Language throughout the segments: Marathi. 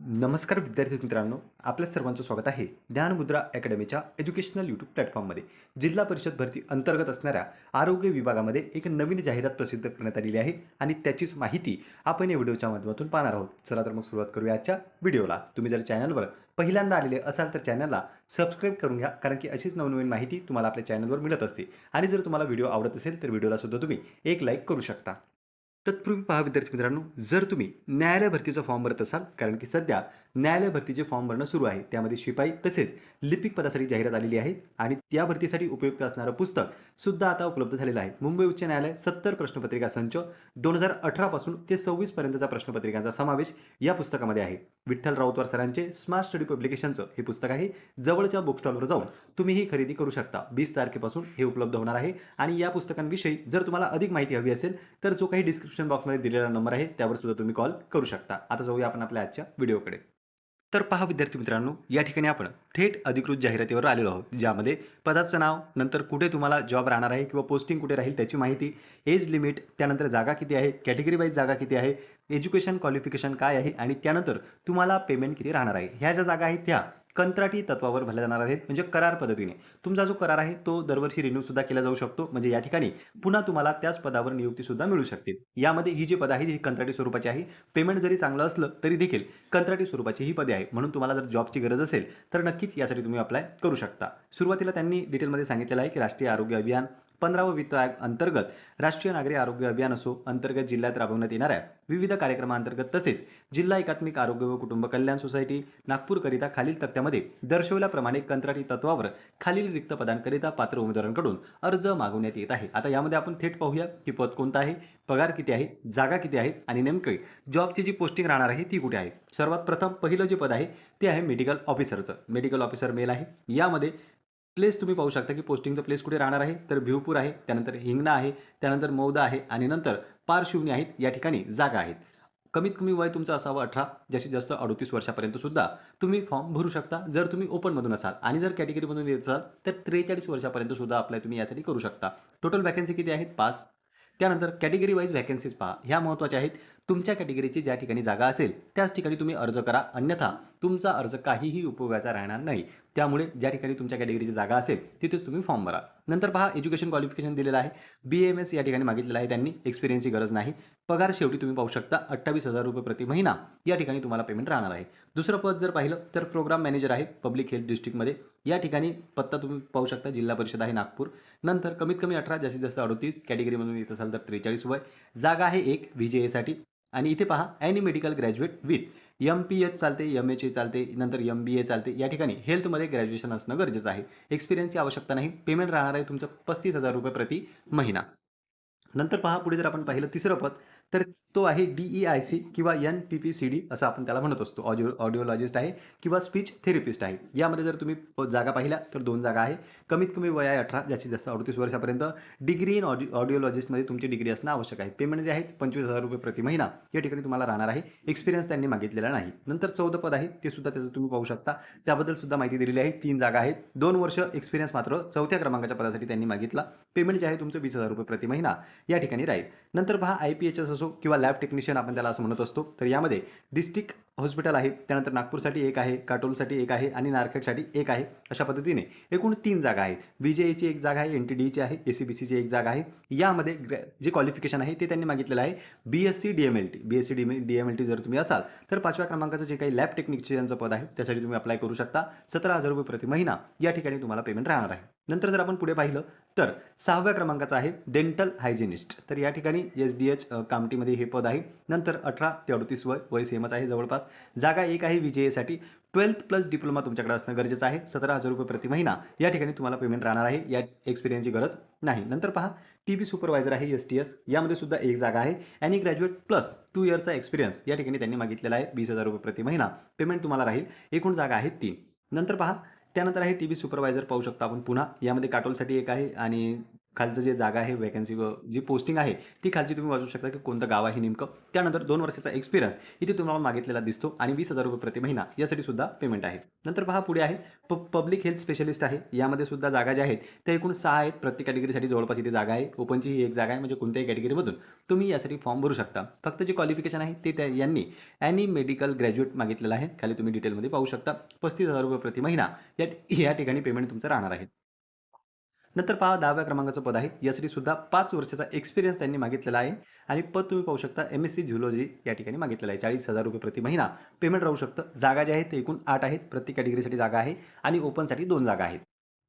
नमस्कार विद्यार्थी मित्रांनो, आपल्या सर्वांचं स्वागत आहे ज्ञानमुद्रा अकॅडमीच्या एज्युकेशनल यूट्यूब प्लॅटफॉर्ममध्ये. जिल्हा परिषद भरती अंतर्गत असणाऱ्या आरोग्य विभागामध्ये एक नवीन जाहिरात प्रसिद्ध करण्यात आलेली आहे आणि त्याचीच माहिती आपण या व्हिडिओच्या माध्यमातून पाहणार आहोत. चला तर मग सुरुवात करूया आजच्या व्हिडिओला. तुम्ही जर चॅनलवर पहिल्यांदा आलेले असाल तर चॅनलला सबस्क्राईब करून घ्या, कारण की अशीच नवनवीन माहिती तुम्हाला आपल्या चॅनलवर मिळत असते. आणि जर तुम्हाला व्हिडिओ आवडत असेल तर व्हिडिओला सुद्धा तुम्ही एक लाईक करू शकता. तत्पूर्वी पहा विद्यार्थी मित्रांनो, जर तुम्ही न्यायालय भरतीचा फॉर्म भरत असाल, कारण की सध्या न्यायालय भरतीचे फॉर्म भरणं सुरू आहे, त्यामध्ये शिपाई तसेच लिपिक पदासाठी जाहिरात आलेली आहे आणि त्या भरतीसाठी उपयुक्त असणारं पुस्तक सुद्धा आता उपलब्ध झालेलं आहे. मुंबई उच्च न्यायालय 70 प्रश्नपत्रिका संच 2018 पासून ते 26 पर्यंतचा प्रश्नपत्रिकांचा समावेश या पुस्तकामध्ये आहे. विठ्ठल राऊतवार सरांचे स्मार्ट स्टडी पब्लिकेशनचं हे पुस्तक आहे. जवळच्या बुक स्टॉलवर जाऊन तुम्ही ही खरेदी करू शकता. 20 तारखेपासून हे उपलब्ध होणार आहे आणि या पुस्तकांविषयी जर तुम्हाला अधिक माहिती हवी असेल तर जो काही डिस्क्रिप्शन बॉक्समध्ये दिलेला नंबर आहे त्यावर सुद्धा तुम्ही कॉल करू शकता. आता जाऊया आपण आपल्या आजच्या व्हिडिओकडे. तर पहा विद्यार्थी मित्रांनो, या ठिकाणी आपण थेट अधिकृत जाहिरातीवर आलेलो आहोत, ज्यामध्ये पदाचं नाव, नंतर कुठे तुम्हाला जॉब राहणार आहे किंवा पोस्टिंग कुठे राहील त्याची माहिती, एज लिमिट, त्यानंतर जागा किती आहे, कॅटेगरी वाईज जागा किती आहे, एज्युकेशन क्वालिफिकेशन काय आहे आणि त्यानंतर तुम्हाला पेमेंट किती राहणार आहे. ह्या ज्या जागा आहेत त्या कंत्राटी तत्वावर भरल्या जाणार आहेत, म्हणजे करार पद्धतीने. तुमचा जो करार आहे तो दरवर्षी रिन्यू सुद्धा केला जाऊ शकतो, म्हणजे या ठिकाणी पुन्हा तुम्हाला त्याच पदावर नियुक्ती सुद्धा मिळू शकते. यामध्ये ही जी पद आहे ही कंत्राटी स्वरूपाची आहे. पेमेंट जरी चांगलं असलं तरी देखील कंत्राटी स्वरूपाची ही पदे आहे. म्हणून तुम्हाला जर जॉबची गरज असेल तर नक्कीच यासाठी तुम्ही अप्लाय करू शकता. सुरुवातीला त्यांनी डिटेलमध्ये सांगितलेलं आहे की राष्ट्रीय आरोग्य अभियान 15वा वित्त आयोग अंतर्गत राष्ट्रीय नागरी आरोग्य अभियान असो, अंतर्गत जिल्ह्यात राबवण्यात येणाऱ्या विविध कार्यक्रमांतर्गत तसेच जिल्हा एकात्मिक आरोग्य व कुटुंब कल्याण सोसायटी नागपूरकरिता खालील तक्त्यामध्ये दर्शवल्याप्रमाणे कंत्राटी तत्वावर खालील रिक्त पदांकरिता पात्र उमेदवारांकडून अर्ज मागवण्यात येत आहे. आता यामध्ये आपण थेट पाहूया की पद कोणतं आहे, पगार किती आहे, जागा किती आहेत आणि नेमके जॉबची जी पोस्टिंग राहणार आहे ती कुठे आहे. सर्वात प्रथम पहिलं जे पद आहे ते आहे मेडिकल ऑफिसरचं. मेडिकल ऑफिसर मेल आहे. यामध्ये प्लेस तुम्ही पाहू शकता की पोस्टिंगचं प्लेस कुठे राहणार आहे, तर भिवपूर आहे, त्यानंतर हिंगणा आहे, त्यानंतर मौदा आहे आणि नंतर पारशिवनी आहेत. या ठिकाणी जागा आहेत. कमीत कमी वय तुमचं असावं 18, जास्तीत जास्त 38 वर्षापर्यंत सुद्धा तुम्ही फॉर्म भरू शकता जर तुम्ही ओपनमधून असाल, आणि जर कॅटेगरीमधून येत असाल तर 43 वर्षापर्यंत सुद्धा अप्लाय तुम्ही यासाठी करू शकता. टोटल वॅकन्सी किती आहेत? 5. त्यानंतर कॅटेगरी वाईज व्हॅकन्सीज पहा, ह्या महत्त्वाच्या आहेत. तुमच्या कॅटेगरीची ज्या ठिकाणी जागा असेल त्याच ठिकाणी तुम्ही अर्ज करा, अन्यथा तुमचा अर्ज काहीही उपयोगाचा राहणार नाही. त्यामुळे ज्या ठिकाणी तुमच्या कॅटेगरीची जागा असेल तिथेच तुम्ही फॉर्म भरा. नंतर पहा, एज्युकेशन क्वालिफिकेशन दिलेलं आहे. BAMS या ठिकाणी मागितलेलं आहे त्यांनी. एक्सपिरियन्सची गरज नाही. पगार शेवटी तुम्ही पाहू शकता 28,000 रुपये प्रति महिना या ठिकाणी तुम्हाला पेमेंट राहणार आहे. दुसरं पद जर पाहिलं तर प्रोग्राम मॅनेजर आहे पब्लिक हेल्थ डिस्ट्रिक्टमध्ये. या ठिकाणी पत्ता तुम्ही पाहू शकता, जिल्हा परिषद आहे नागपूर. नंतर कमीत कमी 18, जास्तीत जास्त 38, कॅटेगरीमधून येत असाल तर 43 वय. जागा आहे एक VJAसाठी. आणि इथे पहा, any medical graduate with MPH चालते, MHA चालते, नंतर MBA चालते. या ठिकाणी हेल्थमध्ये ग्रॅज्युएशन असणं गरजेचं आहे. एक्सपिरियन्सची आवश्यकता नाही. पेमेंट राहणार आहे तुमचं 35,000 रुपये प्रति महिना. नंतर पहा, पुढे जर आपण पाहिलं तिसरं पद, तर तो आहे DEIC किंवा NPPCD असं आपण त्याला म्हणत असतो. ऑडिओलॉजिस्ट आहे किंवा स्पीच थेरपिस्ट आहे. यामध्ये जर तुम्ही जागा पाहिल्या तर 2 जागा आहे. कमीत कमी वय आहे 18, जास्तीत जास्त 38 वर्षापर्यंत. डिग्री इन ऑडिओलॉजिस्टमध्ये तुमची डिग्री असणं आवश्यक आहे. पेमेंट जे आहे 25,000 रुपये प्रति महिना या ठिकाणी तुम्हाला राहणार आहे. एक्सपिरियन्स त्यांनी मागितलेला नाही. नंतर 14 पद आहे, ते सुद्धा त्याचं तुम्ही पाहू शकता. त्याबद्दल सुद्धा माहिती दिलेली आहे. 3 जागा आहेत. 2 वर्ष एक्सपिरियन्स मात्र 4थ्या क्रमांकाच्या पदासाठी त्यांनी मागितला. पेमेंट जे आहे तुमचं 20,000 रुपये प्रति महिना या ठिकाणी राहील. नंतर पहा, IPHS असो किंवा लॅब टेक्निशियन आपण त्याला असं म्हणत असतो. तर यामध्ये डिस्ट्रिक्ट हॉस्पिटल आहे, त्यानंतर नागपूरसाठी एक आहे, काटोलसाठी एक आहे आणि नारखेडसाठी एक आहे. अशा पद्धतीने एकूण 3 जागा आहेत. VJAची एक जागा आहे, NTDची आहे, ACBCची एक जागा आहे. यामध्ये जे क्वालिफिकेशन आहे ते त्यांनी मागितलेलं आहे BSc DMLT. BSc DMLT जर तुम्ही असाल तर 5व्या क्रमांकाचं जे काही लॅब टेक्निशियनचं पद आहे त्यासाठी तुम्ही अप्लाय करू शकता. 17,000 रुपये प्रति महिना या ठिकाणी तुम्हाला पेमेंट राहणार आहे. नंतर जर आपण पुढे पाहिलं तर 6व्या क्रमांकाचं आहे डेंटल हायजिनिस्ट. तर या ठिकाणी SDH कामटीमध्ये हे पद आहे. नंतर 18 ते 38 वय सेमच आहे जवळपास. जागा एक आहे VJAसाठी. 12th प्लस डिप्लोमा तुमच्याकडे असणं गरजेचं आहे. 17,000 रुपये प्रति महिना या ठिकाणी तुम्हाला पेमेंट राहणार आहे. या एक्सपिरियन्सची गरज नाही. नंतर पहा, TB सुपरवायझर आहे STS. यामध्ये सुद्धा एक जागा आहे. ॲनी ग्रॅज्युएट प्लस 2 इयरचा एक्सपिरियन्स या ठिकाणी त्यांनी मागितलेला आहे. 20,000 रुपये प्रति महिना पेमेंट तुम्हाला राहील. एकूण जागा आहेत 3. नंतर पहा, त्यानंतर आहे TB सुपरवायझर पाहू शकता आपण पुन्हा. यामध्ये काटोलसाठी एक आहे आणि खालचं जे जागा आहे वॅकन्सी जी पोस्टिंग आहे ती खालची तुम्ही वाचू शकता की कोणतं गाव आहे नेमकं. त्यानंतर 2 वर्षाचा एक्सपिरियन्स इथे तुम्हाला मागितलेला दिसतो आणि ₹20,000 प्रति महिना यासाठी सुद्धा पेमेंट आहे. नंतर पहा पुढे आहे पब्लिक हेल्थ स्पेशलिस्ट आहे. यामध्ये सुद्धा जागा ज्या आहेत त्या एकूण 6 आहेत. प्रत्येक कॅटेगरीसाठी जवळपास इथे जागा आहे. ओपनची ही एक जागा आहे म्हणजे कोणत्याही कॅटेगरीमधून तुम्ही यासाठी फॉर्म भरू शकता. फक्त जे क्वालिफिकेशन आहे ते यांनी ॲनी मेडिकल ग्रॅज्युएट मागितलेलं आहे. खाली तुम्ही डिटेलमध्ये पाहू शकता. ₹35,000 प्रति महिना या ठिकाणी पेमेंट तुमचं राहणार आहे. नंतर पहा 10व्या क्रमांकाचं पद आहे. यासाठी सुद्धा 5 वर्षाचा एक्सपिरियन्स त्यांनी मागितलेला आहे आणि पद तुम्ही पाहू शकता एम-एस-सी झुलॉजी या ठिकाणी मागितलेलं आहे. ₹40,000 प्रति महिना पेमेंट राहू शकतं. जागा ज्या आहेत ते एकूण 8 आहेत. प्रत्येक कॅटेगरीसाठी जागा आहे आणि ओपनसाठी 2 जागा आहेत.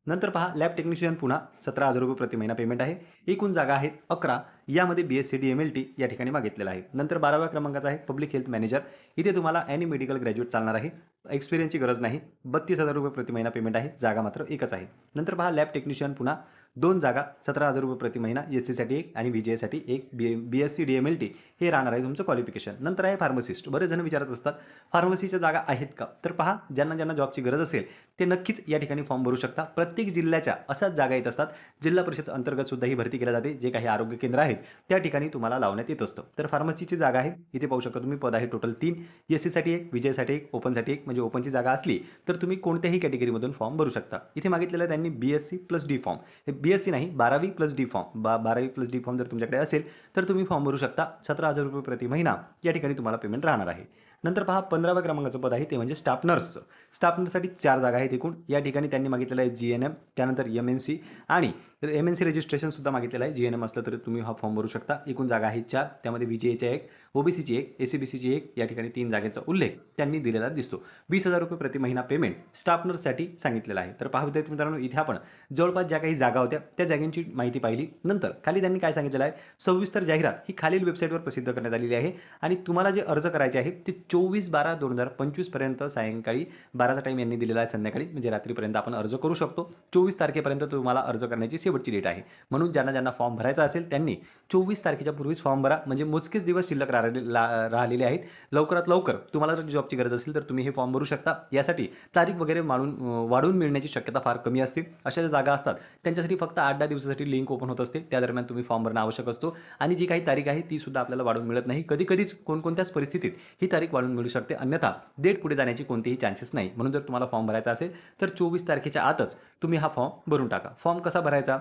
नंतर पहा लॅब टेक्निशियन पुन्हा ₹17,000 प्रति महिना पेमेंट आहे. एकूण जागा आहेत 11. यामध्ये BSc DMLT या ठिकाणी मागितलेला आहे. नंतर 12व्या क्रमांकाचा आहे पब्लिक हेल्थ मॅनेजर. इथे तुम्हाला ॲनी मेडिकल ग्रॅज्युएट चालणार आहे. एक्सपिरियन्सची गरज नाही. ₹32,000 प्रति महिना पेमेंट आहे. जागा मात्र एकच आहे. नंतर पहा लॅब टेक्निशियन पुन्हा 2 जागा ₹17,000 प्रति महिना. SCसाठी 1 आणि VJसाठी 1. BSc DMLT हे राहणार आहे तुमचं क्वालिफिकेशन. नंतर आहे फार्मासिस्ट. बरेच जण विचारत असतात फार्मसीच्या जागा आहेत का? तर पहा ज्यांना जॉबची गरज असेल ते नक्कीच या ठिकाणी फॉर्म भरू शकता. प्रत्येक जिल्ह्याच्या अशाच जागा येत असतात. जिल्हा परिषद अंतर्गत सुद्धा ही भरती केली जाते. जे काही आरोग्य केंद्र आहेत त्या ठिकाणी तुम्हाला लावण्यात येत असतं. तर फार्मसीची जागा आहे. इथे पाहू शकता तुम्ही पद आहे टोटल 3. SCसाठी 1, VJसाठी 1, ओपनसाठी 1 म्हणजे ओपनची जागा असली तर तुम्ही कोणत्याही कॅटेगरीमधून फॉर्म भरू शकता. इथे मागितलेलं आहे त्यांनी BSc प्लस D फॉर्म. हे BSc नाही 12वी प्लस D फॉर्म. 12वी प्लस D फॉर्म जर तुमच्याकडे असेल तर तुम्ही फॉर्म भरू शकता. ₹17,000 प्रति महिना या ठिकाणी तुम्हाला पेमेंट राहणार आहे. नंतर पहा 15व्या क्रमांकाचं पद आहे ते म्हणजे स्टाफ नर्सचं. स्टाफ नर्ससाठी 4 जागा आहेत एकूण. या ठिकाणी त्यांनी मागितलेलं आहे GNM, त्यानंतर MNC आणि MNC रजिस्ट्रेशनसुद्धा मागितलेलं आहे. GNM असलं तरी तुम्ही हा फॉर्म भरू शकता. एकूण जागा आहेत 4. त्यामध्ये VJAच्या 1, OBCची 1, SCBCची 1 या ठिकाणी 3 जागेचा उल्लेख त्यांनी दिलेला दिसतो. ₹20,000 प्रति महिना पेमेंट स्टाफ नर्ससाठी सांगितलेलं आहे. तर पहा विद्यार्थी मित्रांनो इथे आपण जवळपास ज्या काही जागा होत्या त्या जागांची माहिती पाहिली. नंतर खाली त्यांनी काय सांगितलेलं आहे सविस्तर जाहिरात ही खालील वेबसाईटवर प्रसिद्ध करण्यात आलेली आहे आणि तुम्हाला जे अर्ज करायचे आहेत ते 24/12/2025 पर्यंत सायंकाळी 12चा टाईम यांनी दिलेला आहे संध्याकाळी म्हणजे रात्रीपर्यंत आपण अर्ज करू शकतो. 24 तारखेपर्यंत तुम्हाला अर्ज करण्याची शेवटची डेट आहे. म्हणून ज्यांना फॉर्म भरायचा असेल त्यांनी 24 तारखेच्या पूर्वीच फॉर्म भरा म्हणजे मोजकेच दिवस शिल्लक राहिलेले आहेत. लवकरात लवकर तुम्हाला जर जॉबची गरज असेल तर तुम्ही हे फॉर्म भरू शकता. यासाठी तारीख वगैरे वाढून मिळण्याची शक्यता फार कमी असते. अशा ज्या जागा असतात त्यांच्यासाठी फक्त 8-10 दिवसासाठी लिंक ओपन होत असते. त्या दरम्यान तुम्ही फॉर्म भरणं आवश्यक असतो आणि जी काही तारीख आहे ती सुद्धा आपल्याला वाढून मिळत नाही. कधी-कधीच कोणकोणत्याच परिस्थितीत ही तारीख वाढून मिळू शकते. अन्यथा डेट पुढे जाण्याची कोणतेही चान्सेस नाही. म्हणून जर तुम्हाला फॉर्म भरायचा असेल तर 24 तारखेच्या आतच तुम्ही हा फॉर्म भरून टाका. फॉर्म कसा भरायचा?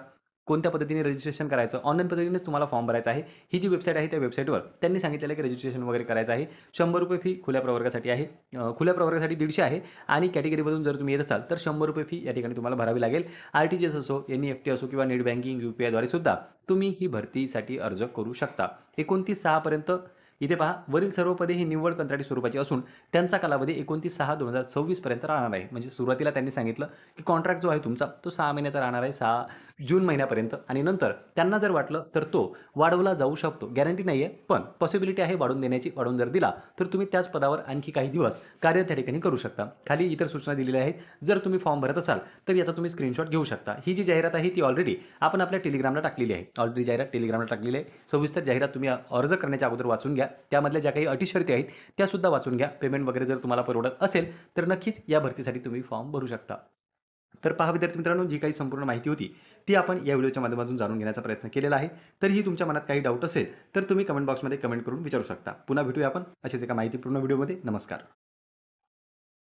कोणत्या पद्धतीने रजिस्ट्रेशन करायचं? ऑनलाईन पद्धतीनेच तुम्हाला फॉर्म भरायचा आहे. ही जी वेबसाईट आहे त्या वेबसाईटवर त्यांनी सांगितलेलं आहे की रजिस्ट्रेशन वगैरे करायचं आहे. ₹100 फी खुल्या प्रवर्गासाठी आहे. खुल्या प्रवर्गासाठी 150 आहे आणि कॅटेगरीमधून जर तुम्ही येत असाल तर ₹100 फी या ठिकाणी तुम्हाला भरावी लागेल. RTGS असो, NEFT असो किंवा नेट बँकिंग, UPIद्वारे सुद्धा तुम्ही ही भरतीसाठी अर्ज करू शकता. 29/6 पर्यंत इथे पहा वरील सर्व पदे ही निव्वळ कंत्राटी स्वरूपाची असून त्यांचा कालावधी 29/6/2026 पर्यंत राहणार आहे. म्हणजे सुरुवातीला त्यांनी सांगितलं की कॉन्ट्रॅक्ट जो आहे तुमचा तो 6 महिन्याचा राहणार आहे 6 जून महिन्यापर्यंत आणि नंतर त्यांना जर वाटलं तर तो वाढवला जाऊ शकतो. गॅरंटी नाही आहे पण पॉसिबिलिटी आहे वाढवून देण्याची. वाढवून जर दिला तर तुम्ही त्याच पदावर आणखी काही दिवस कार्य त्या ठिकाणी करू शकता. खाली इतर सूचना दिलेल्या आहेत. जर तुम्ही फॉर्म भरत असाल तर याचा तुम्ही स्क्रीनशॉट घेऊ शकता. ही जी जाहिरात आहे ती ऑलरेडी आपण आपल्या टेलिग्रामला टाकलेली आहे. ऑलरेडी जाहिरात टेलिग्रामला टाकलेली आहे. सविस्तर जाहिरात तुम्ही अर्ज करण्याच्या अगोदर वाचून घ्या. त्यामधल्या ज्या काही अटी शर्ती आहेत त्या सुद्धा वाचून घ्या. पेमेंट वगैरे जर तुम्हाला परवडत असेल तर नक्कीच या भरतीसाठी तुम्ही फॉर्म भरू शकता. तर पहा विद्यार्थी मित्रांनो जी काही संपूर्ण माहिती होती ती आपण या व्हिडिओच्या माध्यमातून जाणून घेण्याचा प्रयत्न केलेला आहे. तरीही तुमच्या मनात काही डाऊट असेल तर तुम्ही कमेंट बॉक्समध्ये कमेंट करून विचारू शकता. पुन्हा भेटूया आपण अशाच एका माहितीपूर्ण व्हिडिओमध्ये. नमस्कार.